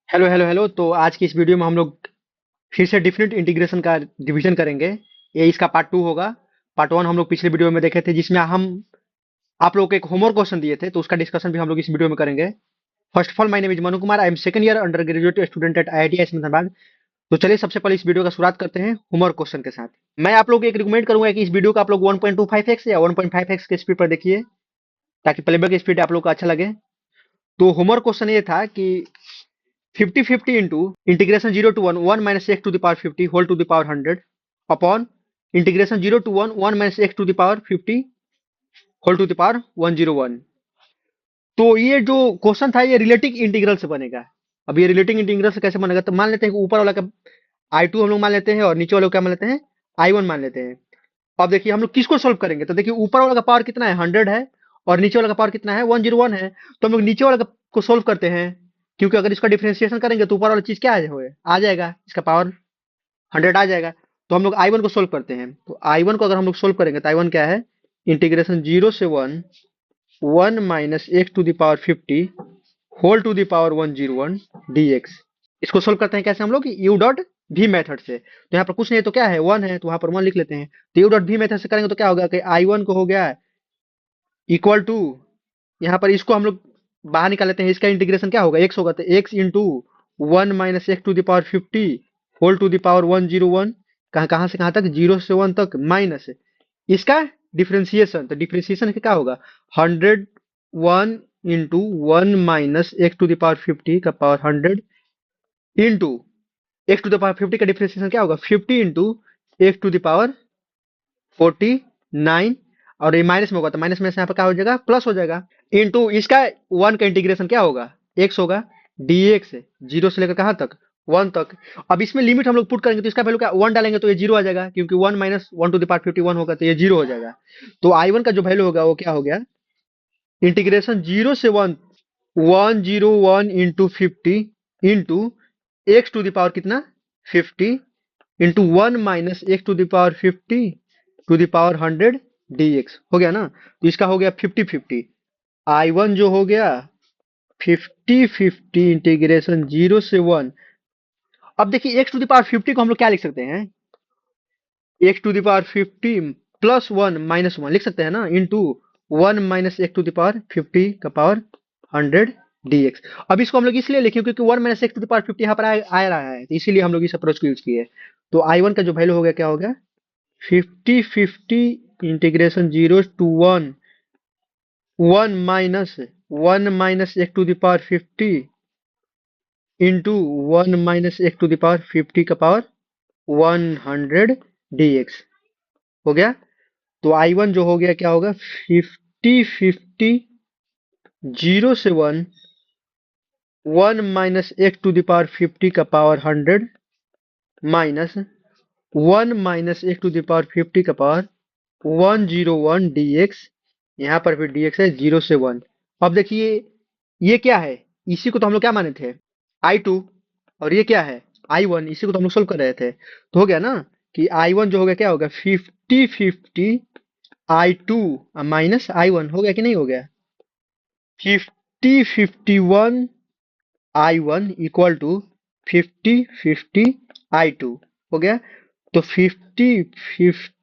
Hello hello hello. तो आज की इस वीडियो में हम लोग फिर से डिफरेंट इंटीग्रेशन का डिवीजन करेंगे। ये इसका पार्ट टू होगा। पार्ट वन हम लोग पिछले वीडियो में देखे थे, जिसमें हम आप लोग को एक होमवर्क क्वेश्चन दिए थे, तो उसका डिस्कशन भी हम लोग इस वीडियो में करेंगे। First of all, my name is Manu Kumar. I am second year under graduate student at IIT Hyderabad. तो चलिए सबसे पहले इस वीडियो का शुरुआत करते हैं होमवर्क क्वेश्चन के साथ। मैं आप लोग को एक रिकमेंड करूंगा कि इस वीडियो को आप लोग 1.25x या 1.5x के स्पीड पर देखिए, ताकि प्लेबैक की स्पीड आप लोग को अच्छा लगे। तो होमवर्क क्वेश्चन ये था कि 50/50 into integration 0 to 1 1 minus x to the power 50 whole to the power 100 upon integration 0 to 1 1 minus x to the power 50 whole to the power 101। तो ये जो क्वेश्चन था ये रिलेटिव इंटीग्रल से बनेगा। अब ये रिलेटिव इंटीग्रल से कैसे बनेगा, तो मान लेते हैं कि ऊपर वाला का I2 हम लोग मान लेते हैं और नीचे वाले को क्या मान लेते हैं, I1 मान लेते हैं। अब देखिए हम लोग किसको सोल्व करेंगे, तो देखिए ऊपर वाला का पावर कितना है 100 है और नीचे वाला का पावर कितना है 101 है। तो हम लोग नीचे वाला को सोल्व करते हैं, क्योंकि अगर इसका डिफरेंशिएशन करेंगे तो ऊपर वाला चीज क्या आ जाएगा, इसका पावर 100 आ जाएगा। तो हम लोग I1 को सोल्व करते हैं। तो I1 को अगर हम लोग सोल्व करेंगे तो I1 क्या है, इंटीग्रेशन 0 से 1 1 minus x to the power 50 whole to the power 101 dx। इसको सोल्व करते हैं कैसे हम लोग, यू डॉट भी मेथड से। तो यहाँ पर कुछ नहीं है तो क्या है 1 है, तो वहां पर 1 लिख लेते हैं। तो यू डॉट भी मेथड से करेंगे तो क्या होगा कि I1 को हो गया इक्वल टू, यहाँ पर इसको हम लोग बाहर निकाल लेते हैं, इसका इंटीग्रेशन क्या होगा x होगा, तो x into 1 minus x to the power 50 whole to the power 101। कहाँ कहाँ से कहाँ तक, 0 से 1 तक, माइनस इसका डिफरेंशिएशन। तो डिफरेंशिएशन क्या होगा 101 into 1 minus x to the power 50 का power 100 into x to the power 50 का डिफरेंशिएशन क्या होगा 50 into x to the power 49। और ये माइनस में होगा तो माइनस में से यहाँ पर क्या हो जाएगा, प्लस हो जाएगा। इंटू इसका 1 का इंटीग्रेशन क्या होगा, x होगा dx, 0 से लेकर कहाँ तक 1 तक। अब इसमें लिमिट हम लोग पुट करेंगे तो इसका वैल्यू क्या 1 डालेंगे तो ये 0 आ जाएगा, क्योंकि 1 माइनस 1 टू द पावर 51 होगा तो ये 0 हो जाएगा। तो I1 का जो वैल्यू होगा वो क्या हो गया, इंटीग्रेशन 0 से 1 101 into 50 into x to the power कितना 50 into 1 minus x to the power 50 to the power 100 dx हो गया ना। तो इसका हो गया 50/50। I1 जो हो गया 50/50 इंटीग्रेशन 0 से 1। अब देखिए x टू द पावर 50 को हम लोग क्या लिख सकते हैं, x to the power 50 plus 1 minus 1 लिख सकते हैं ना, into 1 minus x to the power 50 का पावर 100 dx। अब इसको हम लोग इसलिए लिखे क्योंकि 1 minus x to the power 50 यहाँ पर आ रहा है, तो इसीलिए हम लोग इस अप्रोच को यूज किए। तो I1 का जो वैल्यू हो गया क्या हो गया 50/50 integration 0 to 1 1 minus x to the power 50 into 1 minus x to the power 50 का पावर 100 dx हो गया। तो I1 जो हो गया क्या होगा 50/50 0 से 1 1 minus x to the power 50 का power 100 minus 1 minus x to the power 50 का पावर 101 dx। यहाँ पर भी dx है 0 से 1। अब देखिए ये क्या है, इसी को तो हम लोग क्या माने थे I2, और ये क्या है I1, इसी को तो हम लोग सोल्व कर रहे थे। तो हो गया ना कि I1 जो हो गया क्या होगा 50/50 I2 माइनस I1 हो गया कि नहीं हो गया, 50/51 I1 इक्वल टू 50/50 I2 हो गया। तो 50/50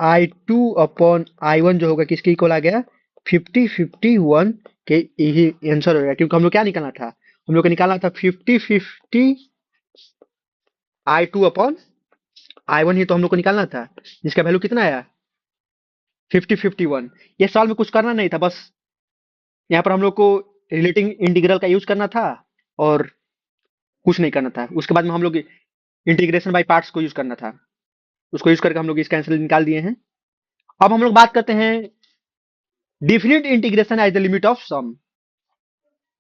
I2 अपॉन I1 जो होगा किसके इक्वल आ गया 50/51 के, यही आंसर हो गया। क्योंकि हम लोग क्या निकालना था, हम लोग को निकालना था 50/50 I2 अपॉन I1 ही तो हम लोग को निकालना था, जिसका वैल्यू कितना आया 50/51। ये सवाल में कुछ करना नहीं था, बस यहाँ पर हम लोग को रिलेटिंग इंटीग्रल का यूज करना था और कुछ नहीं करना था। उसके बाद में हम लोग इंटीग्रेशन बाय पार्ट्स को यूज करना था, उसको यूज करके हम लोग इसका आंसर निकाल दिए हैं। अब हम लोग बात करते हैं definite integration as the limit of sum.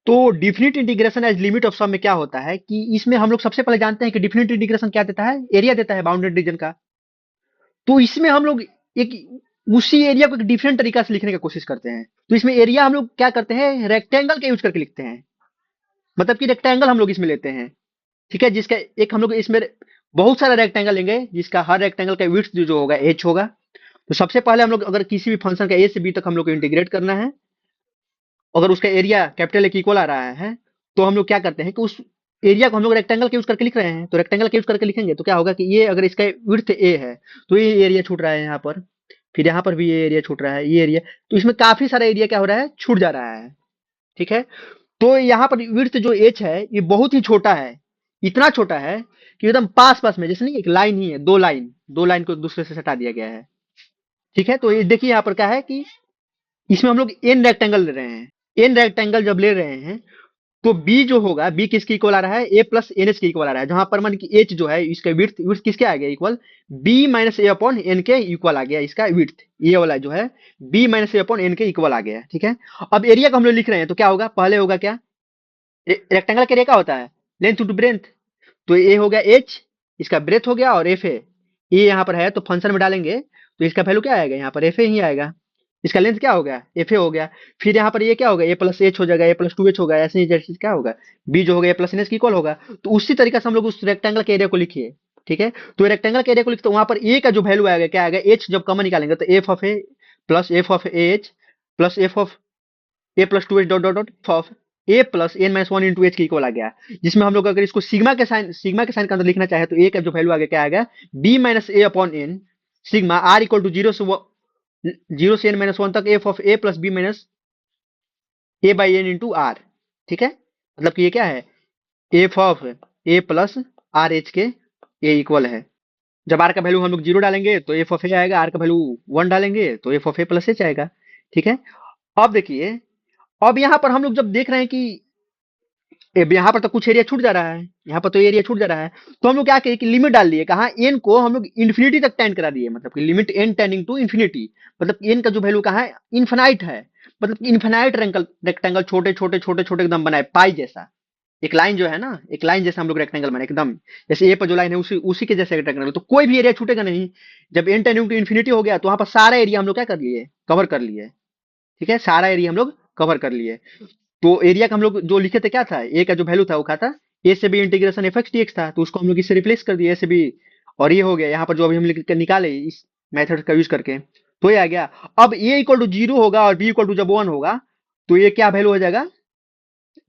तो definite integration as limit of sum में क्या होता है कि इसमें हम लोग सबसे पहले जानते हैं कि डिफिनिट इंटीग्रेशन क्या देता है, एरिया देता है बाउंडेड रीजन का। तो इसमें हम लोग एक उसी एरिया को एक डिफरेंट तरीका से लिखने की कोशिश करते हैं। तो इसमें एरिया हम लोग क्या करते हैं, रेक्टेंगल का यूज करके लिखते हैं। मतलब कि रेक्टेंगल हम लोग इसमें लेते हैं, ठीक है, जिसका एक हम लोग इसमें बहुत सारा रेक्टेंगल लेंगे, जिसका हर रेक्टेंगल का विड्थ जो होगा h होगा। तो सबसे पहले हम लोग अगर किसी भी फंक्शन का a से b तक हम लोग को इंटीग्रेट करना है, अगर उसका एरिया कैपिटल A के इक्वल आ रहा है, तो हम लोग क्या करते हैं कि उस एरिया को हम लोग रेक्टेंगल के यूज करके लिख रहे हैं, तो रेक्टेंगल के यूज करके लिखेंगे तो क्या होगा कि ये अगर इसका विड्थ ए है तो ये एरिया छूट रहा है यहाँ पर, फिर यहाँ पर भी ये एरिया छूट रहा है, ये एरिया, तो इसमें काफी सारा एरिया क्या हो रहा है, छूट जा रहा है। ठीक है, तो यहाँ पर विड्थ जो एच है ये बहुत ही छोटा है, इतना छोटा है कि एकदम पास पास में, जैसे नहीं एक लाइन ही है, दो लाइन को एक दूसरे से सटा दिया गया है। ठीक है, तो ये देखिए यहाँ पर क्या है कि इसमें हम लोग एन रेक्टेंगल ले रहे हैं, एन रेक्टेंगल जब ले रहे हैं तो बी जो होगा, बी किसके इक्वल आ रहा है, ए प्लस एन एच के इक्वल आ रहा है, जहां पर मान की एच जो है इसका विड्थ, विड्थ किसके आ गया equal, B minus a upon N के इक्वल आ गया इसका विड्थ, ये वाला जो है B minus a upon N के इक्वल आ गया। ठीक है, अब एरिया को हम लोग लिख रहे हैं तो क्या होगा, पहले होगा क्या, रेक्टेंगल का एरिया क्या होता है, लेंथ टू ब्रेथ, तो ए हो गया एच, इसका ब्रेथ हो गया, और एफ है, ये यहाँ पर है तो फंक्शन में डालेंगे तो इसका वैल्यू क्या आएगा, यहाँ पर एफ ही आएगा, इसका लेंथ क्या हो गया, एफ ए हो गया, फिर यहाँ पर ये क्या होगा, ए प्लस एच हो जाएगा, ए प्लस टू एच होगा, ऐसे ही जैसे क्या होगा, बी जो होगा ए प्लस एन एच की इक्वल होगा। तो उसी तरीके से हम लोग उस रेक्टेंगल के एरिया को लिखिए। ठीक है, तो रेक्टेंगल के एरिया को लिखते तो वहां पर ए का जो वैल्यू आएगा क्या आएगा, एच जब कॉमन निकालेंगे तो f of a h plus f of a plus two h dot dot dot of a plus n minus one into h के इक्वल आ गया, जिसमें हम लोग अगर इसको सिग्मा के साइन के अंदर लिखना चाहे तो ए का जो वैल्यू आ गया क्या आएगा, b minus a upon n sigma r equal to zero से एन माइनस वन तक f of a plus b minus a by n into r. ठीक है, मतलब कि ये क्या है, f of a plus r h के ये इक्वल है, जब आर का वैल्यू हम लोग जीरो डालेंगे तो एफ ऑफ ए आएगा, आर का वैल्यू वन डालेंगे तो f of a plus H आएगा। ठीक है, अब देखिए, अब यहाँ पर हम लोग जब देख रहे हैं कि यहाँ पर तो कुछ एरिया छूट जा रहा है, यहाँ पर तो एरिया छूट जा रहा है, तो हम लोग क्या किए कि लिमिट डाल दिए, कहाँ, एन को हम लोग इन्फिनिटी तक टेंड करा दिए, मतलब कि limit n tending to infinity, मतलब एन का जो वैल्यू कहाँ है, इन्फिनाइट है, मतलब इन्फिनाइट रेक्टेंगल छोटे छोटे छोटे छोटे एकदम बनाए पाई जैसा, एक लाइन जो है ना, एक लाइन जैसा हम लोग रेक्टेंगल बनाए एकदम, जैसे ए पर जो लाइन है उसी उसी के जैसे रेक्टेंगल, तो कोई भी एरिया छूटेगा नहीं। जब एन टेंडिंग टू इन्फिनिटी हो गया तो वहां पर सारा एरिया हम लोग क्या कर लिए, कवर कर लिए। ठीक है, सारा एरिया हम लोग कवर कर लिए, तो एरिया का हम लोग जो लिखे थे क्या था, ए का जो वैल्यू था वो क्या था, ए से b integration f x d x था, तो उसको हम लोग इससे रिप्लेस कर दिए, ए से बी, और ये हो गया यहाँ पर जो अभी हम निकाले इस मेथड का यूज करके, तो ये आ गया। अब ए इक्वल टू जीरो होगा और बी इक्वल टू जब वन होगा तो ये क्या वैल्यू हो जाएगा,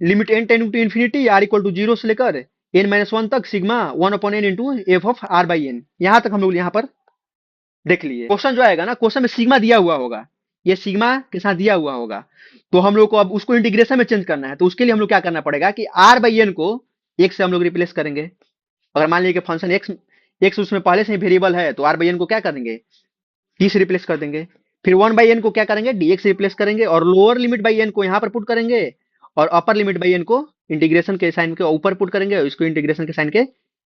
limit n tending to infinity r equal to zero से लेकर एन माइनस वन तक sigma one upon n into F of r by n, यहाँ तक हम लोग यहाँ पर देख लिए। क्वेश्चन जो आएगा ना, क्वेश्चन में सिग्मा दिया हुआ होगा, ये सिग्मा के साथ दिया हुआ होगा, तो हम लोग को अब उसको इंटीग्रेशन में चेंज करना है, तो उसके लिए हम लोग क्या करना पड़ेगा कि आर बाई एन को एक से हम लोग रिप्लेस करेंगे, अगर मान लीजिए कि फंक्शन एक्स एक्स उसमें पहले से ही वेरिएबल है तो आर बाई एन को क्या करेंगे, टी से रिप्लेस कर देंगे, फिर वन बाई एन को क्या करेंगे, डी एक्स रिप्लेस करेंगे, और लोअर लिमिट बाई एन को यहाँ पर पुट करेंगे, और अपर लिमिट बाई एन को इंटीग्रेशन के साइन के ऊपर पुट करेंगे, और इसको इंटीग्रेशन के साइन के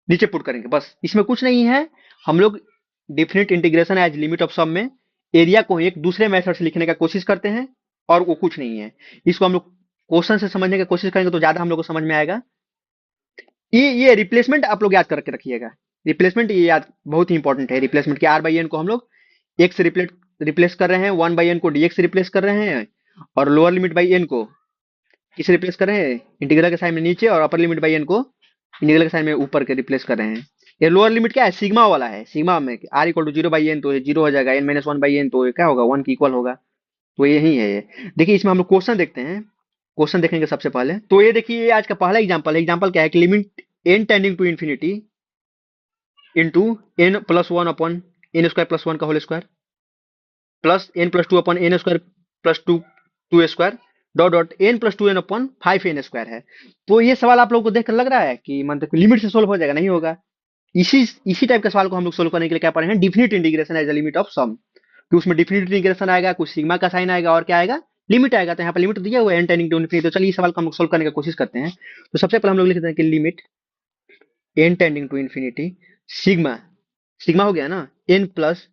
नीचे पुट करेंगे, बस इसमें कुछ नहीं है। हम लोग definite integration as limit of sum में एरिया को एक दूसरे मेथड से लिखने का कोशिश करते हैं, और वो कुछ नहीं है। इसको हम लोग क्वेश्चन से समझने की कोशिश करेंगे तो ज्यादा हम लोग को समझ में आएगा। ये रिप्लेसमेंट आप लोग याद करके रखिएगा, रिप्लेसमेंट ये याद बहुत ही इंपॉर्टेंट है, रिप्लेसमेंट के आर बाई एन को हम लोग एक्स रिप्लेस कर रहे हैं, वन बाई एन को डीएक्स रिप्लेस कर रहे हैं, और लोअर लिमिट बाई एन को किस रिप्लेस कर रहे हैं, इंटीग्रल के साइन में नीचे, और अपर लिमिट बाई एन को इंटीग्रल के साइन में ऊपर के रिप्लेस कर रहे हैं। ये लोअर लिमिट क्या है, सिग्मा वाला है, सिग्मा में r equal to zero by n तो ये जीरो हो जाएगा, n minus one by n तो ये क्या होगा, वन की इक्वल होगा, तो यही है ये। देखिए इसमें हम लोग क्वेश्चन देखते हैं, क्वेश्चन देखेंगे सबसे पहले, तो ये देखिए ये आज का पहला एग्जाम्पल है। एग्जाम्पल क्या है कि limit n tending to infinity into n plus one upon n square plus one का whole square plus n plus two upon n square plus two square dot dot n plus two n upon five n square है। तो ये सवाल आप लोगों को देखकर लग रहा है कि मतलब लिमिट से सोल्व हो जाएगा, नहीं होगा। इसी टाइप का सवाल को हम लोग सोल्व करने के लिए क्या पढ़े हैं, definite integration as a limit of sum, कि उसमें डिफिनिट इंटीग्रेशन आएगा, कुछ सिग्मा का साइन आएगा, और क्या आएगा, लिमिट आएगा। तो यहाँ पर लिमिट दिया हुआ है एन टेंडिंग टू इन्फिनिटी, तो चलिए इस सवाल को हम लोग सोल्व करने की कोशिश करते हैं। तो सबसे पहले हम लोग लिखते हैं कि limit n tending to infinity sigma, sigma हो गया ना, एन प्लस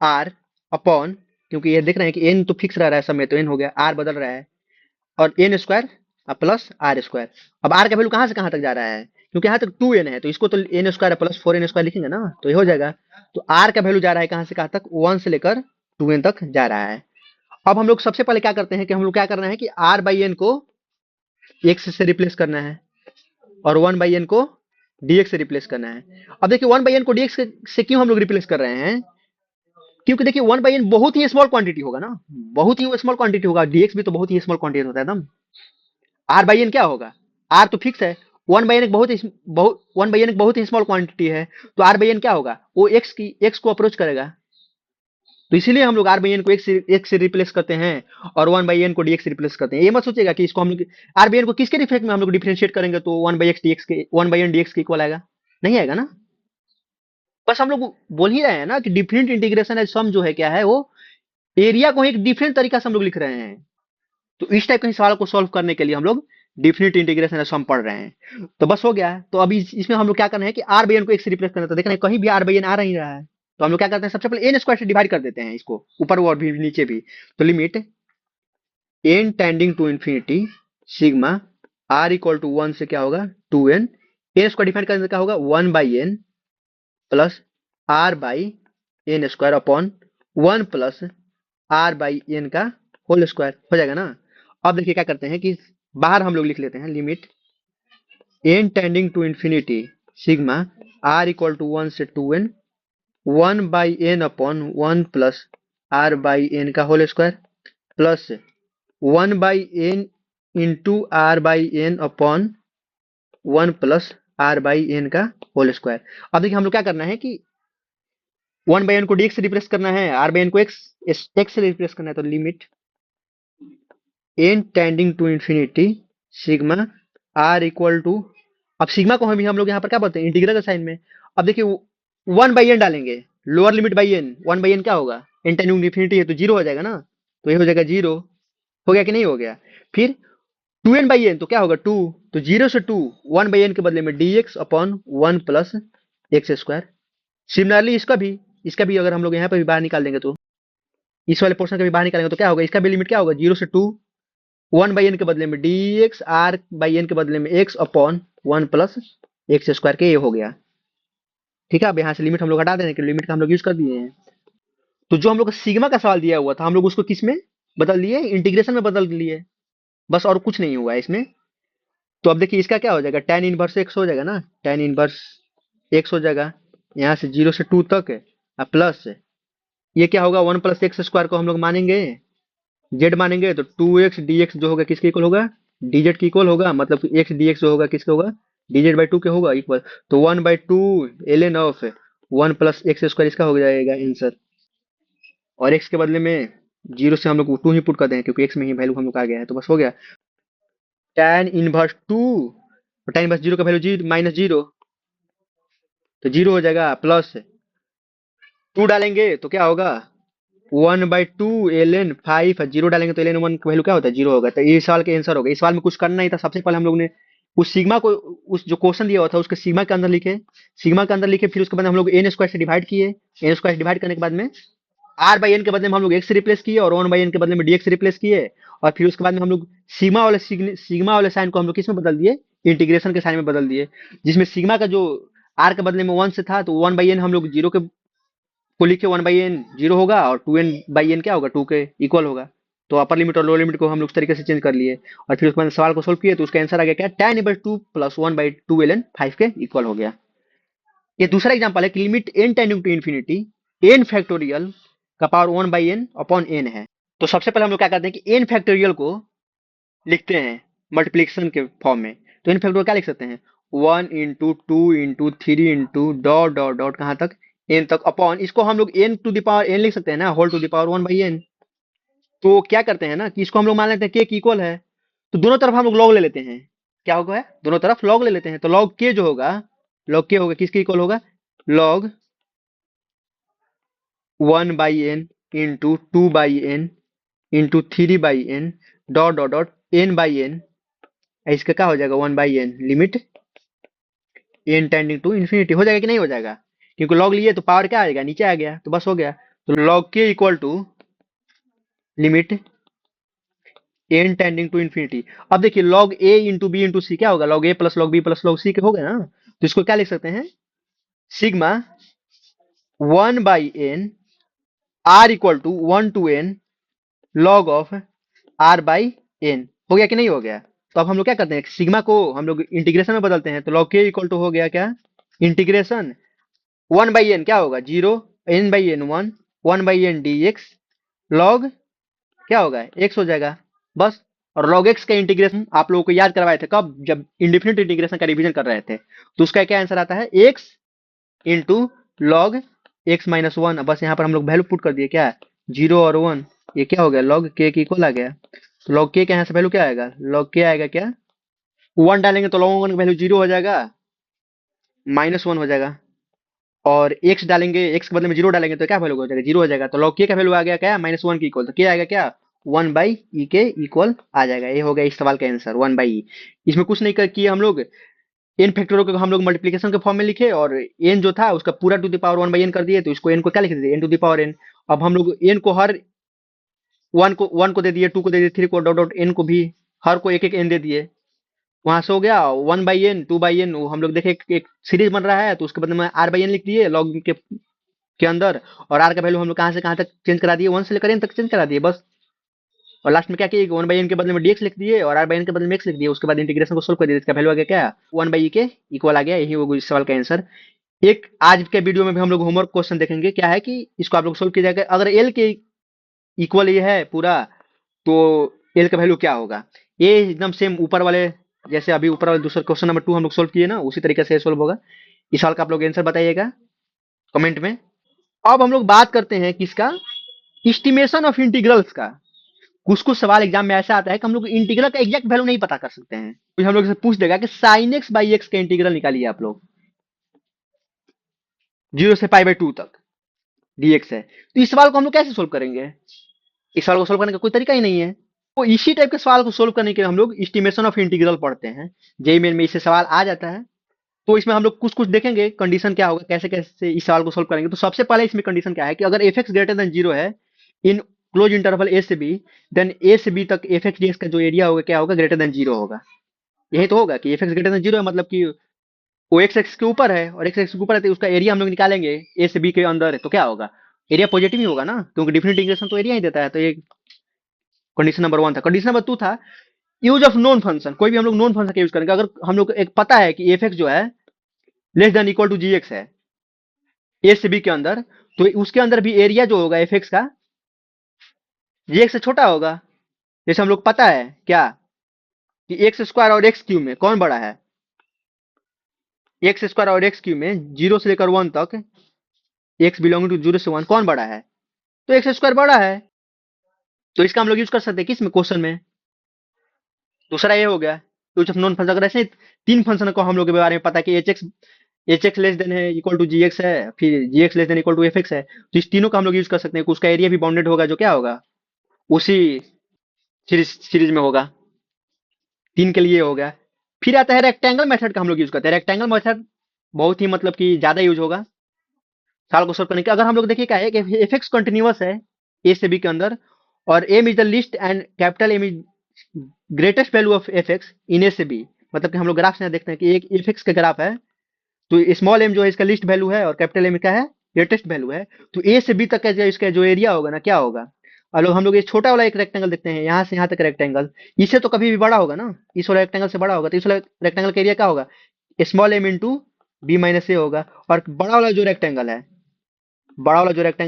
आर अपॉन, क्योंकि ये देख रहे हैं कि एन तो फिक्स रह रहा है सब में, तो एन हो गया, आर बदल रहा है, और n square plus r square. अब आर का वैल्यू कहां से कहां तक जा रहा है, क्योंकि यहाँ तक टू एन है, तो इसको तो n square plus four n square लिखेंगे ना, तो ये हो जाएगा। तो आर का वैल्यू जा रहा है कहां से कहां तक, वन से लेकर टू एन तक जा रहा है। अब हम लोग सबसे पहले क्या करते हैं कि हम लोग क्या करना है कि आर बाई एन को एक्स से रिप्लेस करना है, और वन बाई एन को डीएक्स से रिप्लेस करना है। अब देखिए वन बाई एन को डीएक्स से क्यों हम लोग रिप्लेस कर रहे हैं, क्योंकि देखिए वन बाई एन बहुत ही स्मॉल क्वांटिटी होगा ना, बहुत ही स्मॉल क्वांटिटी होगा, डीएक्स भी तो बहुत ही स्मॉल क्वांटिटी होता है एकदम। आर बाई एन क्या होगा, आर तो फिक्स है, वन बाई एन एक बहुत ही स्मॉल क्वांटिटी है, तो आर बाई एन क्या होगा, वो एक्स को अप्रोच करेगा। तो इसीलिए हम लोग आर बाई एन को एक्स से रिप्लेस करते हैं और वन बाई एन को डीएक्स से रिप्लेस करते हैं। ये मत सोचेगा कि इसको हम लोग आर बाई एन को किसके रिफेक्ट में हम लोग डिफरेंशिएट करेंगे तो वन बाई एक्स डीएक्स के वन बाई एन डीएक्स के इक्वल आएगा, नहीं आएगा ना। बस हम लोग बोल ही रहे हैं ना कि डिफरेंट इंटीग्रेशन एज सम जो है क्या है, वो एरिया को एक डिफरेंट तरीका से हम लोग लिख रहे हैं। तो इस टाइप के सवाल को सॉल्व करने के लिए हम लोग डिफिनिट इंटीग्रेशन एज सम पढ़ रहे हैं। तो बस हो गया। तो अभी इसमें हम लोग क्या करना है कि आर बाई एन को एक से रिप्लेस करना है। तो देखना है कहीं भी आर बाई एन आ नहीं रहा है, तो हम लोग क्या करते हैं, सबसे पहले एन स्क्वायर से डिवाइड कर देते हैं इसको, ऊपर और भी नीचे भी। तो limit n tending to infinity sigma r equal to 1 से क्या होगा 2n, एन स्क्वायर डिफाइन करने से क्या होगा 1 by n plus r by n square upon 1 plus r by n का होल स्क्वायर हो जाएगा ना। अब देखिए क्या करते हैं कि बाहर हम लोग लिख लेते हैं limit n tending to infinity sigma r equal to 1 से 2n 1 by n upon 1 plus r by n का whole square plus 1 by n into r by n upon 1 plus r by n का whole square. अब देखिए हम लोग क्या करना है कि 1 बाई एन को डीएक्स से रिप्लेस करना है, आर बाई एन को एक्स से रिप्लेस करना है। तो limit n tending to infinity sigma r equal to, अब सिग्मा को हम लोग यहाँ पर क्या बोलते हैं इंटीग्रल का साइन में। अब देखिए 1 बाई एन डालेंगे, lower limit by n, 1 by n क्या होगा, एन टेंडिंग टू इंफिनिटी है तो जीरो हो जाएगा ना। तो ये हो जाएगा जीरो, हो गया कि नहीं हो गया। फिर 2n बाई एन तो क्या होगा 2, तो 0 से 2 1 बाई एन के बदले में dx upon 1 plus x square. Similarly इसका भी अगर हम लोग यहाँ पर भी बाहर निकाल देंगे तो इस वाले पोर्शन का भी बाहर निकालेंगे तो क्या होगा, इसका भी लिमिट क्या होगा 0 से 2 1 बाई एन के बदले में dx आर बाई एन के बदले में x upon 1 plus x square के, ये हो गया। ठीक है, अब यहाँ से लिमिट हम लोग हटा देने के लिमिट का हम लोग यूज कर दिए हैं। तो जो हम लोग का सिग्मा का सवाल दिया हुआ था हम लोग उसको किस में बदल दिए, इंटीग्रेशन में बदल लिए, बस और कुछ नहीं हुआ है इसमें। तो अब देखिए इसका क्या हो जाएगा, tan इनवर्स एक्स हो जाएगा ना, tan इनवर्स एक्स हो जाएगा यहाँ से 0 से 2 तक है, प्लस ये क्या होगा 1 प्लस एक्स स्क्वायर को हम लोग मानेंगे जेड मानेंगे, तो 2x dx जो होगा किसके इक्वल होगा, dz के इक्वल होगा, मतलब x dx जो होगा किसके होगा dz बाई 2 के होगा इक्वल। तो 1 by 2 ln of 1 plus x square इसका हो जाएगा आंसर। और x के बदले में 0 से हम लोग 2 ही पुट कर दें क्योंकि x में ही वैल्यू हम लोग आ गया है, तो बस हो गया tan इनवर्स 2, और tan इनवर्स 0 का वैल्यू माइनस 0, तो 0 हो जाएगा, प्लस 2 डालेंगे तो क्या होगा 1 बाई 2 ln 5, 0 डालेंगे तो ln 1 का वैल्यू क्या होता है 0 होगा। तो ये सवाल का आंसर होगा। इस सवाल में कुछ करना ही था, सबसे पहले हम लोग ने उस सिग्मा को, उस जो क्वेश्चन दिया हुआ था उसके सिग्मा के अंदर लिखे, सिग्मा के अंदर लिखे, फिर उसके बाद हम लोग एन स्क्वायर से डिवाइड किए, एन स्क्वायर से डिवाइड करने के बाद में आर बाई एन के बदले में हम लोग एक्स रिप्लेस किए और 1 बाई एन के बदले में डीएक्स रिप्लेस किए, और फिर उसके बाद में हम लोग सिग्मा वाले साइन को हम लोग किस में बदल दिए, इंटीग्रेशन के साइन में बदल दिए, जिसमें सिग्मा का जो आर के बदले में 1 से था तो 1 बाई एन हम लोग जीरो के को लिखे 1 बाई एन जीरो होगा और 2n बाई एन क्या होगा 2 के इक्वल होगा। तो अपर लिमिट और लोअर लिमिट को हम लोग इस तरीके से चेंज कर लिए और फिर उसके बाद सवाल को सोल्व किए तो उसका आंसर आ गया क्या, tan inverse 2 plus 1 by 2 ln 5 के इक्वल हो गया। ये दूसरा एग्जांपल है कि limit n tending to infinity n factorial का power 1 by n upon n है। तो सबसे पहले हम लोग क्या करते हैं कि n फैक्टोरियल को लिखते हैं मल्टीप्लिकेशन के फॉर्म में। तो n फैक्टोरियल क्या लिख सकते हैं 1 into 2 into 3 into dot dot dot कहाँ तक n तक, अपॉन इसको हम लोग n to the power n लिख सकते हैं ना, whole to the power 1 by n। तो क्या करते हैं ना कि इसको हम लोग मान लेते हैं k की इक्वल है, तो दोनों तरफ हम लोग लॉग ले लेते हैं, क्या होगा दोनों तरफ लॉग ले लेते हैं। तो लॉग k जो होगा, लॉग k होगा किसके इक्वल होगा, log 1 by n into 2 by n into 3 by n dot dot dot n by n, इसका क्या हो जाएगा 1 by n limit n tending to infinity. हो जाएगा कि नहीं हो जाएगा, क्योंकि लॉग लिए तो पावर क्या आएगा नीचे आ गया, तो बस हो गया। तो लॉग के equal to limit n tending to infinity. अब देखिए log a into b into c क्या होगा, log a plus log b plus log c के हो गया ना। तो इसको क्या लिख सकते हैं sigma 1 by n r equal to 1 to n log of r by n। हो गया कि नहीं हो गया। तो अब हम लोग क्या करते हैं सिग्मा को हम लोग इंटीग्रेशन में बदलते हैं, तो log k इक्वल टू हो गया क्या इंटीग्रेशन 1 बाई एन क्या होगा 0, n by n 1, 1 by n d x log क्या होगा x हो जाएगा बस। और log x का इंटीग्रेशन आप लोगों को याद करवाए थे कब, जब इंडिफिनिट इंटीग्रेशन का रिवीजन कर रहे थे। तो उसका क्या आंसर आता है, x into log x minus one. बस यहाँ पर हम लोग वैल्यू पुट कर दिए, क्या 0 और 1, ये क्या हो गया log k के इक्वल आ गया। तो log k का यहाँ से वैल्यू क्या आएगा, log k आएगा क्या 1 डालेंगे तो log 1 का वैल्यू 0 हो जाएगा, -1 हो जाएगा। और x डालेंगे, x के बदले में 0 डालेंगे तो क्या वैल्यू हो जाएगा, 0 हो जाएगा। तो log k का वैल्यू आ गया क्या -1 के इक्वल, तो क्या आएगा क्या 1 बाई ई के इक्वल आ जाएगा। ये हो गया इस सवाल का आंसर 1 बाई ई। इसमें कुछ नहीं किए हम लोग, एन फैक्टरों को हम लोग मल्टीप्लिकेशन के फॉर्म में लिखे और एन जो था उसका पूरा to the power 1 by n कर दिए, तो इसको एन को क्या लिख दिए, n to the power n. अब हम लोग एन को हर वन को दे दिए, 2 को दे दिए, 3 को डॉट डॉट एन को भी हर को एक एक एन दे दिए। वहां से हो गया 1 बाई एन 2 बाई एन, हम लोग देखे एक सीरीज बन रहा है तो उसके बदले में आर बाई एन लिख दिए लॉग के अंदर। और आर का वैल्यू हम लोग कहां से कहां तक चेंज करा दिए, 1 से लेकर एन तक चेंज करा दिए बस। और लास्ट में क्या किए, 1 बाई एन के बदले में dx लिख दिए और आर बाई एन के बदले में x लिख दिए। उसके बाद इंटीग्रेशन को सोल्व कर दिया, इसका वैल्यू आ गया क्या 1 बाई ई के इक्वल आ गया। यही होगा इस सवाल का आंसर। एक आज के वीडियो में भी हम लोग होमवर्क क्वेश्चन देखेंगे, क्या है कि इसको आप लोग सोल्व किया जाएगा। अगर एल के इक्वल ये है पूरा, तो एल का वैल्यू क्या होगा। ये एकदम सेम ऊपर वाले, जैसे अभी ऊपर वाले दूसरा क्वेश्चन नंबर 2 हम लोग सोल्व किए ना, उसी तरीके से सोल्व होगा। इस साल का आप लोग आंसर बताइएगा कमेंट में। अब हम लोग बात करते हैं किसका, एस्टिमेशन ऑफ इंटीग्रल्स का। कुछ कुछ सवाल एग्जाम में ऐसा आता है कि हम लोग इंटीग्रल का एग्जैक्ट वैल्यू नहीं पता कर सकते हैं, तो हम लोग से पूछ देगा कि साइन एक्स बाई एक्स का इंटीग्रल निकालिए आप लोग 0 से पाई बाई 2 तक dx है। तो इस सवाल को हम लोग कैसे सोल्व करेंगे, इस सवाल को सोल्व करने का कोई तरीका ही नहीं है। तो इसी टाइप के सवाल को सोल्व करने के लिए हम लोग एस्टिमेशन ऑफ इंटीग्रल पढ़ते हैं, जेईई मेन में इससे सवाल आ जाता है। तो इसमें हम लोग कुछ कुछ देखेंगे कंडीशन क्या होगा, कैसे कैसे इस सवाल को सोल्व करेंगे। तो सबसे पहले इसमें कंडीशन क्या है कि अगर एफ एक्स ग्रेटर देन 0 है इन क्लोज इंटरवल ए से बी, देन ए से बी तक एफ एक्स डीएक्स का जो एरिया होगा क्या होगा, ग्रेटर देन 0 होगा। यही तो होगा कि एफ एक्स ग्रेटर देन 0 है, मतलब कि वो एक्स एक्स के ऊपर है और एक्स एक्स के ऊपर है, तो उसका एरिया हम लोग निकालेंगे ए से बी के अंदर है, तो क्या होगा एरिया पॉजिटिव ही होगा ना, क्योंकि डिफरेंट इंटीग्रेशन तो एरिया ही देता है। तो ये कंडीशन नंबर 1 था। कंडीशन नंबर 2 था यूज ऑफ नॉन फंक्शन। कोई भी हम लोग नॉन फंक्शन का यूज करेंगे। अगर हम लोग एक पता है कि एफ एक्स जो है less than equal to g x है ए से बी के अंदर, तो उसके अंदर भी एरिया जो होगा एफ एक्स का जी एक्स से छोटा होगा। जैसे हम लोग पता है क्या कि एक्स स्क्वायर और एक्स क्यूब में कौन बड़ा है, एक्स स्क्वायर और एक्स क्यूब में 0 से लेकर 1 तक एक्स बिलोंगिंग टू 0 से 1 कौन बड़ा है, तो एक्स स्क्वायर बड़ा है। तो इसका हम लोग यूज कर सकते हैं किसमें, क्वेश्चन में। दूसरा ये हो गया यूज ऑफ नॉन फंक्शन। अगर ऐसे 3 फंक्शन को हम लोग के बारे में पता है कि एच एक्स लेस देन है इक्वल टू जी एक्स है, फिर g x less than equal to f x है, तो इस तीनों का हम लोग यूज कर सकते हैं। उसका एरिया भी बाउंडेड होगा, जो क्या होगा उसी सीरीज में होगा। 3 के लिए हो गया। फिर आता है रेक्टेंगल मेथड का हम लोग यूज करते हैं। रेक्टेंगल मेथड बहुत ही मतलब कि ज्यादा यूज होगा सवाल को सोल्व करने के। अगर हम लोग देखिए क्या है कि एफ एक्स कंटिन्यूअस है ए से बी के अंदर और m is the least and capital m is greatest value of f x in a से बी। मतलब कि हम लोग ग्राफ से देखते हैं कि एक एफ एक्स का ग्राफ है, तो स्मॉल एम जो है इसका लिस्ट वैल्यू है और कैपिटल एम क्या है ग्रेटेस्ट वैल्यू है। तो ए से बी तक का इसका जो एरिया होगा ना क्या होगा। और लोग हम लोग ये छोटा वाला एक रेक्टेंगल देखते हैं, यहाँ से यहाँ तक रेक्टेंगल, इससे तो कभी भी बड़ा होगा ना, इस वाला रेक्टेंगल से बड़ा होगा। तो इस वाला रेक्टेंगल का एरिया क्या होगा, small m into b minus a होगा। और बड़ा वाला जो रेक्टेंगल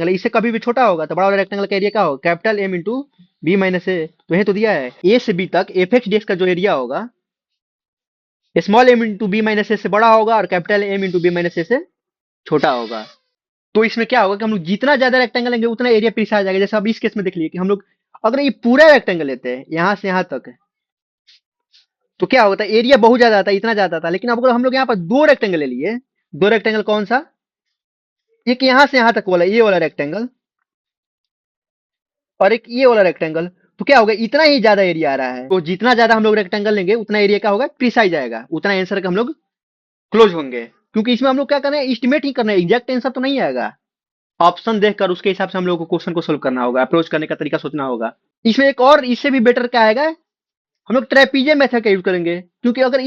है इससे कभी भी छोटा होगा, तो बड़ा वाला रेक्टेंगल का एरिया क्या होगा, capital m into b minus a. तो यही तो दिया है ए से बी तक एफ एक्स डीएक्स का जो एरिया होगा small m into b minus a से बड़ा होगा और capital m into b minus a से छोटा होगा। तो इसमें क्या होगा कि हम लोग जितना ज्यादा रेक्टेंगल लेंगे उतना एरिया प्रीसाइज आ जाएगा। जैसे अब इस केस में देख लिए कि हम लोग अगर ये पूरा रेक्टेंगल लेते हैं यहाँ से यहाँ तक, तो क्या होता है एरिया बहुत ज्यादा आता है, इतना ज्यादा आता है। लेकिन अब अगर हम लोग यहाँ पर 2 रेक्टेंगल ले लिए, 2 रेक्टेंगल कौन सा, एक यहाँ से यहाँ तक वाला ये वाला रेक्टेंगल और एक ये वाला रेक्टेंगल, तो क्या होगा इतना ही ज्यादा एरिया आ रहा है। तो जितना ज्यादा हम लोग रेक्टेंगल लेंगे उतना एरिया क्या होगा प्रीसाइज आएगा, उतना आंसर का हम लोग क्लोज होंगे। क्योंकि इसमें हम लोग क्या करना है एस्टिमेट ही करना है, एग्जैक्ट आंसर तो नहीं आएगा। ऑप्शन देखकर उसके हिसाब से हम लोग को क्वेश्चन को सोल्व करना होगा, अप्रोच करने का तरीका सोचना होगा। इसमें एक और इससे भी बेटर क्या आएगा, हम लोग ट्रेपीजियम मेथड का यूज करेंगे। क्योंकि अगर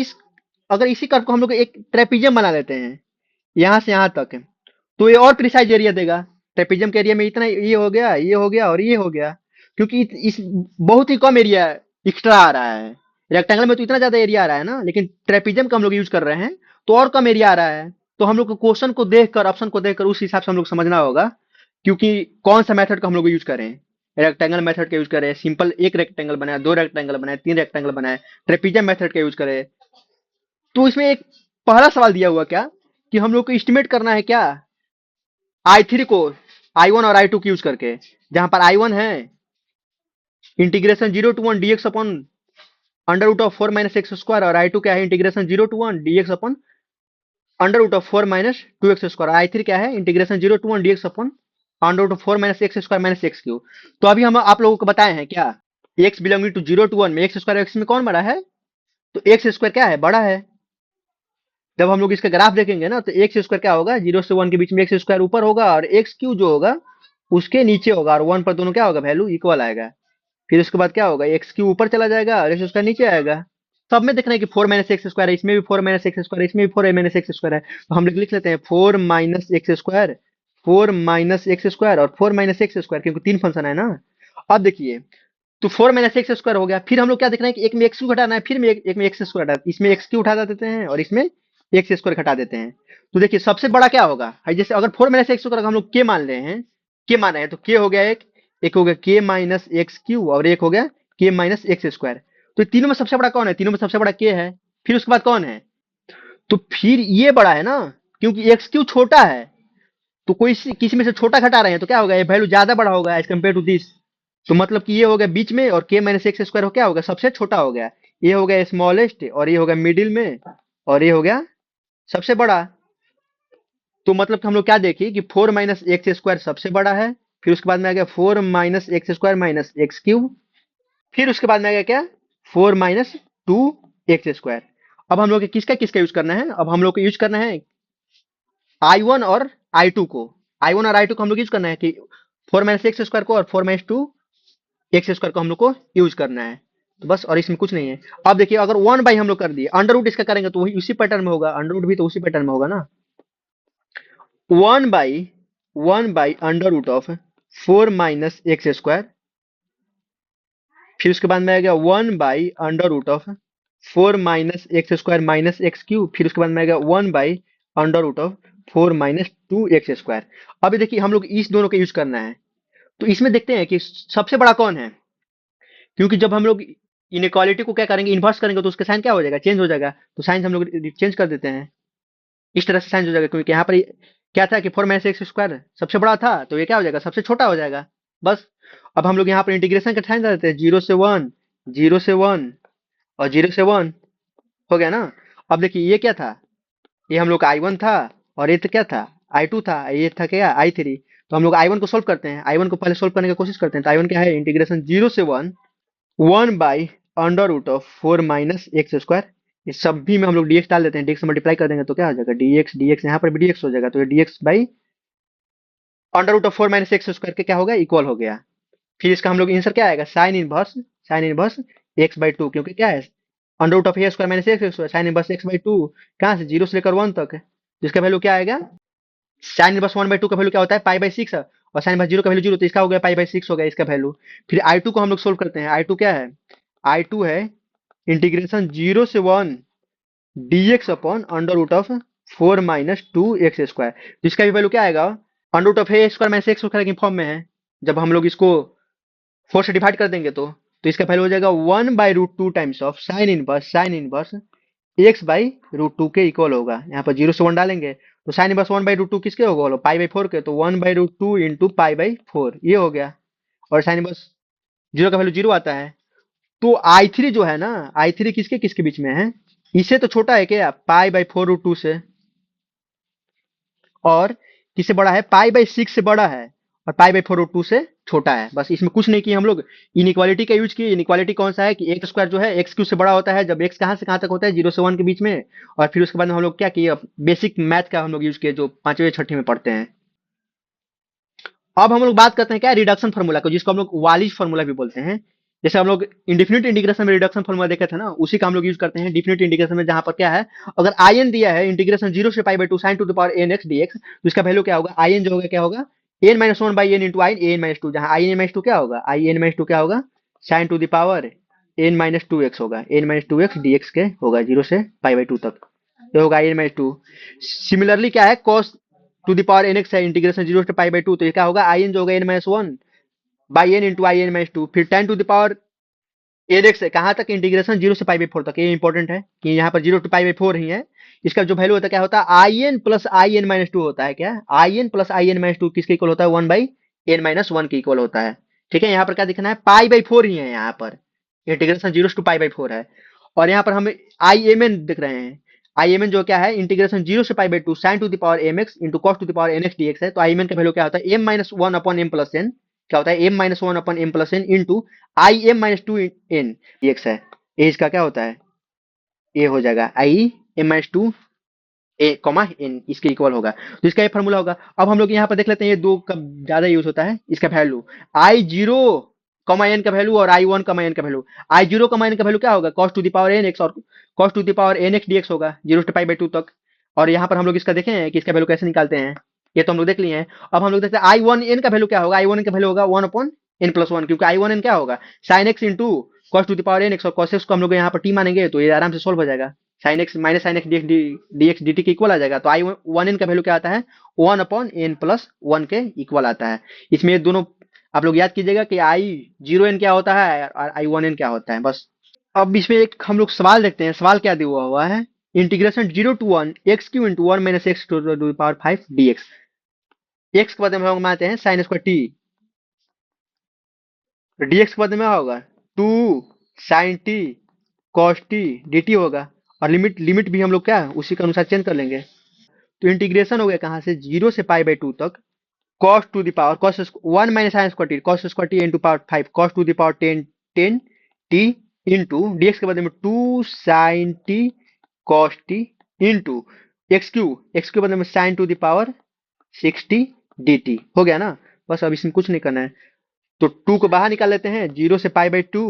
इसी कर्व को हम लोग एक ट्रेपीजियम बना लेते हैं यहाँ से यहाँ तक, तो ये और प्रिसाइज एरिया देगा। ट्रेपीजियम के एरिया में इतना ये हो गया, ये हो गया और ये हो गया, क्योंकि इस बहुत ही कम एरिया एक्स्ट्रा आ रहा है। रेक्टेंगल में तो इतना ज्यादा एरिया आ रहा है ना, लेकिन ट्रेपीजियम का हम लोग यूज कर रहे हैं तो और कम एरिया आ रहा है। तो हम लोग को क्वेश्चन को देखकर, ऑप्शन को देखकर उस हिसाब से हम लोग समझना होगा क्योंकि कौन सा मेथड का हम लोग यूज करें। रेक्टेंगल मेथड का यूज करें, सिंपल एक रेक्टेंगल बनाए, दो रेक्टेंगल बनाए, तीन रेक्टेंगल बनाए, ट्रेपीजियम मेथड का यूज करें, तो इसमें एक पहला सवाल दिया हुआ क्या कि हम लोग को एस्टिमेट करना है क्या आई थ्री को आई वन और आई टू की यूज करके, जहां पर आई वन है integration 0 to 1 dx upon under root of 4 - x² और आई टू क्या है integration 0 to 1 dx upon under root of 4 - 2x²। I three क्या है integration 0 to 1 dx upon under root of 4 - x² - x3। तो अभी हम आप लोगों को बताए हैं क्या x बिलोंगिंग टू 0 to 1 में एक्स स्क्वायर एक्स में कौन बड़ा है, तो एक्स स्क्वायर क्या है बड़ा है। जब हम लोग इसका ग्राफ देखेंगे ना तो एक्स स्क्वायर क्या होगा, 0 से 1 के बीच में एक्स स्क्वायर ऊपर होगा और एक्स क्यू जो होगा उसके नीचे होगा, और 1 पर दोनों क्या होगा वैल्यू इक्वल आएगा। फिर उसके बाद क्या होगा, एक्स क्यू ऊपर चला जाएगा और एक्स स्क्वायर नीचे आएगा। सब में देखना है कि 4 - x² है, इसमें भी 4 - x² है, इसमें भी 4 - x² है, तो हम लोग लिख लेते हैं 4 - x², 4 - x² और 4 - x², क्योंकि तीन फंक्शन है ना। अब देखिए तो 4 - x² हो गया, फिर हम लोग क्या देखना है कि एक में एक्स क्यू घटाना है, फिर में एक में एक्स स्क्वायर, इसमें एक्स क्यू उठा देते हैं और इसमें एक्स स्क्वायर घटा देते हैं। तो देखिए सबसे बड़ा क्या होगा, जैसे अगर 4 - x² हम लोग के मान रहे हैं, के मान रहे हैं, तो के हो गया एक, एक हो गया के माइनस एक्स क्यू और एक हो गया के माइनस एक्स स्क्वायर। तो तीनों में सबसे बड़ा कौन है, तीनों में सबसे बड़ा के है, फिर उसके बाद कौन है, तो फिर ये बड़ा है ना, क्योंकि एक्स क्यू छोटा है, तो कोई किसी में से छोटा घटा रहे हैं तो क्या होगा, ये वैल्यू ज्यादा बड़ा होगा एज कम्पेयर टू दिस। तो मतलब कि ये हो गया बीच में और के माइनस एक्स स्क्वायर हो क्या होगा सबसे छोटा हो गया, ये हो गया स्मॉलेस्ट और ये हो गया मिडिल में और ये हो गया सबसे बड़ा। तो मतलब कि हम लोग क्या देखिए कि 4 - x² सबसे बड़ा है, फिर उसके बाद में आ गया 4 - x² - एक्स क्यूब, फिर उसके बाद में आ गया क्या 4 - 2x²। अब हम लोग को किसका किसका यूज करना है, अब हम लोग को यूज करना है I1 और I2 को, I1 और I2 को हम लोग यूज करना है कि 4 - x² को और 4 - 2x² को हम लोग को यूज करना है। तो बस, और इसमें कुछ नहीं है। अब देखिए अगर 1 बाई हम लोग कर दिए, अंडर रूट इसका करेंगे तो वही उसी पैटर्न में होगा, अंडर रूट भी तो उसी पैटर्न में होगा ना। 1 by under root of 4 - x², फिर उसके बाद में आ गया 1 by under root of 4 - x² - x cube, फिर उसके बाद में आ गया 1 by under root of 4 - 2x²। अभी देखिए हम लोग इस दोनों का यूज करना है, तो इसमें देखते हैं कि सबसे बड़ा कौन है, क्योंकि जब हम लोग इनइक्वालिटी को क्या करेंगे इन्वर्स करेंगे तो उसका साइन क्या हो जाएगा चेंज हो जाएगा, तो साइन हम लोग चेंज कर देते हैं, इस तरह से साइन हो जाएगा, क्योंकि यहाँ पर क्या था कि 4 - x² सबसे बड़ा था, तो ये क्या हो जाएगा सबसे छोटा हो जाएगा बस। अब हम लोग यहाँ पर इंटीग्रेशन का साइन डाल देते हैं, 0 से 1, 0 से 1 और 0 से 1 हो गया ना। अब देखिए ये क्या था, ये हम लोग का I1 था और ये तो क्या था I2 था, ये था क्या I3। तो हम लोग I1 को सोल्व करते हैं, I1 को पहले सोल्व करने की कोशिश करते हैं, तो I1 क्या है इंटीग्रेशन 0 से 1 1 by under root of 4 - x²। ये सभी में हम लोग dx डाल देते हैं, dx से मल्टीप्लाई कर देंगे तो क्या हो जाएगा dx, dx यहाँ पर भी dx हो जाएगा, तो ये dx by under root of 4 - x² के क्या होगा इक्वल हो गया। फिर इसका हम लोग आंसर क्या आएगा साइन इनवर्स x/2, क्योंकि क्या है under root of a² minus x² sine inverse x/2, कहाँ से 0 से लेकर 1 तक, जिसका वैल्यू क्या आएगा साइन इनवर्स 1/2 का वैल्यू क्या होता है पाई/6, और साइन इनवर्स 0 का वैल्यू 0, तो इसका हो गया पाई/6 हो गया इसका वैल्यू। फिर I2 को हम लोग सोल्व करते हैं, I2 क्या है, I2 है इंटीग्रेशन 0 से 1 dx upon under root of 4 - 2x², जिसका भी वैल्यू क्या आएगा under root of a² minus x² के फॉर्म में है। जब हम लोग इसको 4 से डिवाइड कर देंगे तो इसका वैल्यू हो जाएगा 1/√2 times of sine inverse x/√2 के इक्वल होगा। यहाँ पर 0 से 1 डालेंगे तो साइन इनवर्स 1/√2 किसके होगा पाई/4 के, तो 1/√2 इंटू पाई/4 ये हो गया, और साइन इनवर्स 0 का वैल्यू 0 आता है। तो I3 जो है ना, I3 किसके किसके बीच में है, इससे तो छोटा है क्या पाई/4√2 से, और किससे बड़ा है पाई/6 से बड़ा है, और पाई/4√2 से छोटा है। बस इसमें कुछ नहीं किया हम लोग, इनइक्वालिटी का यूज किए। इनइक्वालिटी कौन सा है कि एक्स स्क्वायर जो है एक्स क्यू से बड़ा होता है जब एक्स कहाँ से कहाँ तक होता है 0 से 1 के बीच में। और फिर उसके बाद में हम लोग क्या किए बेसिक मैथ का हम लोग यूज किए जो पांचवें छठी में पढ़ते हैं। अब हम लोग बात करते हैं क्या रिडक्शन फार्मूला को, जिसको हम लोग वालिस फार्मूला भी बोलते हैं। जैसे हम लोग इंडिफिनिट इंटीग्रेशन में रिडक्शन फार्मूला देखे थे ना, उसी का हम लोग यूज करते हैं डिफिनिट इंटीग्रेशन में, जहां पर क्या है अगर आई एन दिया है इंटीग्रेशन 0 से पाई/2 sine to the power n x dx, तो इसका वैल्यू क्या होगा आई एन जो होगा क्या होगा n-1/n into I n minus two, जहां आई एन माइनस टू क्या होगा आई एन माइनस टू क्या होगा sign to the power n-2x होगा, n-2x dx के होगा 0 से पाई/2 तक, ये होगा I n minus two. Similarly क्या है cos to the power nx है इंटीग्रेशन 0 से पाई/2, तो ये क्या होगा आई एन जो होगा n-1 by n into I n minus two, फिर 10 to the power n x है, कहाँ तक इंटीग्रेशन, जीरो से पाई बाई फोर तक। ये इंपॉर्टेंट है कि यहाँ पर zero to pi by four ही है। इसका जो वैल्यू होता है क्या होता है, I n plus I n minus two होता है। क्या I n plus I n minus two किसके इक्वल होता है, one by n minus one के इक्वल होता है। ठीक है, यहाँ पर क्या दिखना है, पाई बाई फोर ही है यहाँ पर, integration zero to pi by four है। और यहाँ पर हम आई एम एन देख रहे हैं। आई एम एन जो क्या है, इंटीग्रेशन जीरो से pi by two sine to the power m x into cos to the power n x d x है। तो आई एम एन का वैल्यू क्या होता है, m minus one upon m plus n, क्या होता है, m minus one upon m plus n into I m minus two n d x है। ए इसका क्या होता है, ए हो जाएगा I m minus to A comma N, इसके इक्वल होगा। तो इसका ये फॉर्मूला होगा। अब हम लोग यहाँ पर देख लेते हैं ये दो का ज्यादा यूज होता है। इसका value I zero comma n का वैल्यू और आई वन कॉमा एन का value. I zero comma n का वैल्यू क्या होगा, cos to the power n x, और cos to the power n x d x होगा, zero to pi by two तक। और यहाँ पर हम लोग इसका देखें हैं कि इसका वैल्यू कैसे निकालते हैं, ये तो हम लोग देख लिए हैं। अब हम लोग देखते हैं आई वन एन का वैल्यू क्या होगा, आई वन एन का वैल्यू होगा one upon n plus one, क्योंकि आई वन एन क्या होगा, sine x into cos to the power n x, और कॉस एक्स को हम लोग यहाँ पर टी मानेंगे तो ये आराम से सोल्व हो जाएगा। Sine x minus sine x d x d t के इक्वल आ जाएगा। तो आई वन एन का वैल्यू क्या आता है, one upon n plus one के इक्वल आता है। इसमें ये दोनों आप लोग याद कीजिएगा कि आई जीरो एन क्या होता है और आई वन एन क्या होता है, बस। अब इसमें एक हम लोग सवाल देखते हैं। सवाल क्या दिया हुआ है, integration zero to one x q into one minus x to the power five d x. एक्स के बदले में हम मानते हैं साइन स्क्वायर टी, डीएक्स के बदले में होगा two sine t cos t d t होगा। और लिमिट लिमिट भी हम लोग क्या उसी के अनुसार चेंज कर लेंगे। तो इंटीग्रेशन हो गया कहाँ से, जीरो से पाई बाई टू तक, cos to the power cos one minus sine square t cos square t into power five cos to the power ten ten t into d x के बदले में two sine t cos t into x के बदले में sine to the power sixty d t हो गया ना। बस अब इसमें कुछ नहीं करना है। तो टू को बाहर निकाल लेते हैं, जीरो से pi by two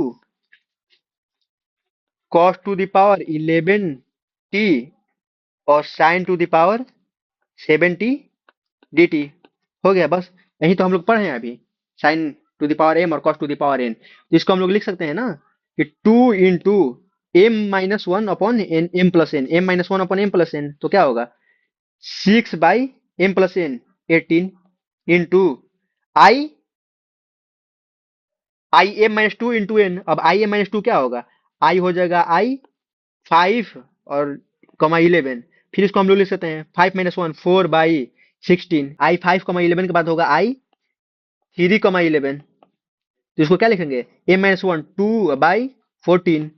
cos to the power eleven t और sine to the power seventy d t हो गया। बस यही तो हम लोग पढ़े हैं अभी, sine to the power m और cos to the power n. तो इसको हम लोग लिख सकते हैं ना कि two into m minus one upon n m plus n, m minus one upon m plus n, तो क्या होगा six by m plus n eighteen into I I m minus two into n. अब I m minus to क्या होगा, आई हो जाएगा आई five और कमा इलेवन। फिर इसको हम लोग लिख सकते हैं five minus one four by sixteen, I five कमा इलेवन के बाद होगा आई थ्री कमा इलेवन। तो इसको क्या लिखेंगे, a minus one two by fourteen.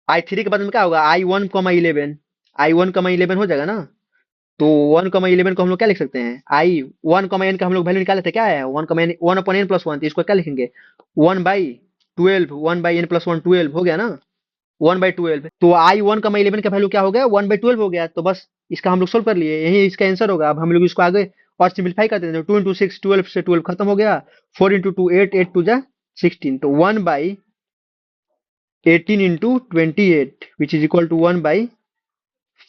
I three के बाद में क्या होगा, I one comma eleven, I one comma eleven हो जाएगा ना। तो वन कमा इलेवन को हम लोग क्या लिख सकते हैं, आई वन कमा एन का हम लोग वैल्यू निकाले थे, क्या है one comma n, one upon n plus one. तो इसको क्या लिखेंगे, one by twelve, one by n plus one twelve हो गया ना, वन बाई ट्वेल्व। तो आई वन कमा इलेवन का वैल्यू क्या हो गया, वन बाई ट्वेल्व हो गया। तो बस इसका हम लोग सोल्व कर लिए, यही इसका आंसर होगा। अब हम लोग इसको आगे और सिंप्लीफाई कर देते हैं। टू इंटू सिक्स ट्वेल्व से ट्वेल्व खत्म हो गया, four into two eight, eight two जा सिक्सटीन, तो one by eighteen into twenty eight which is equal to one by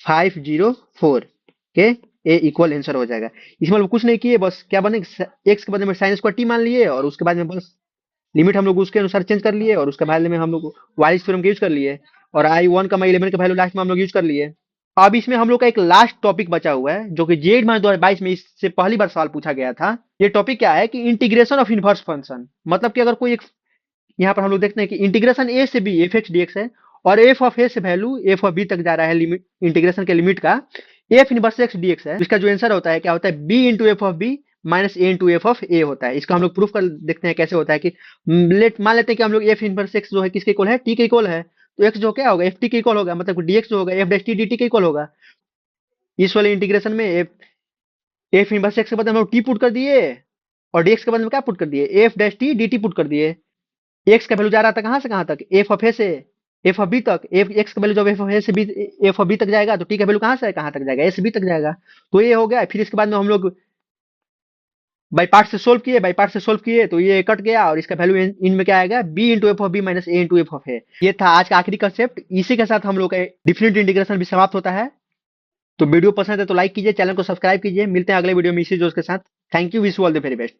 five zero four के ए इक्वल आंसर हो जाएगा। इसमें हम कुछ नहीं किए, बस क्या बने, एक्स के बदले में साइन स्क्वायर टी मान लिए और उसके बाद में बस लिमिट हम लोग उसके अनुसार चेंज कर लिए और उसके बाद में हम लोग वाइज थ्योरम यूज कर लिए और आई वन का इलेवन का वैल्यू लास्ट में हम लोग यूज कर लिए। अब इसमें हम लोग का एक लास्ट टॉपिक बचा हुआ है जो कि जेड मार्च 2022 में इससे पहली बार सवाल पूछा गया था। ये टॉपिक क्या है कि इंटीग्रेशन ऑफ इनवर्स फंक्शन। मतलब कि अगर कोई एक, यहाँ पर हम लोग देखते हैं कि इंटीग्रेशन ए से b f x d x है और एफ ऑफ ए से वैल्यू एफ ऑफ बी तक जा रहा है, लिमिट इंटीग्रेशन के लिमिट का f inverse x d x है। इसका जो आंसर होता है क्या होता है, b into F of B minus A into F of a होता है। इसका हम लोग प्रूफ कर देखते हैं कैसे होता है कि लेट मान लेते हैं कि हम लोग एफ इनवर्स एक्स जो है किसके इक्वल है, टी के इक्वल है। तो एक्स जो क्या होगा एफ टी के इक्वल होगा, मतलब डीएक्स जो होगा F dash T d t के इक्वल होगा। इस वाले इंटीग्रेशन में एफ इनवर्स एक्स के बदले हम लोग टी पुट कर दिए और डीएक्स के बदले में क्या पुट कर दिए, F dash T d T put कर दिए। एक्स का वैल्यू जा रहा था कहाँ से कहाँ तक, एफ ऑफ ए से एफ ऑफ बी तक। एफ एक्स का वैल्यू जब एफ ऑफ ए से बी एफ ऑफ बी तक जाएगा तो टी का वैल्यू कहाँ से कहाँ तक जाएगा, ए से बी तक जाएगा। तो ये हो गया। फिर इसके बाद में हम लोग बाई पार्ट से सोल्व किए, बाई पार्ट से सोल्व किए तो ये कट गया और इसका वैल्यू इनमें क्या आएगा, B into F of B minus A into F of A. ये था आज का आखिरी कंसेप्ट। इसी के साथ हम लोग का डिफरेंट इंटीग्रेशन भी समाप्त होता है। तो वीडियो पसंद है तो लाइक कीजिए, चैनल को सब्सक्राइब कीजिए। मिलते हैं अगले वीडियो में इसी जोश के साथ। Thank you, wish you all the very best.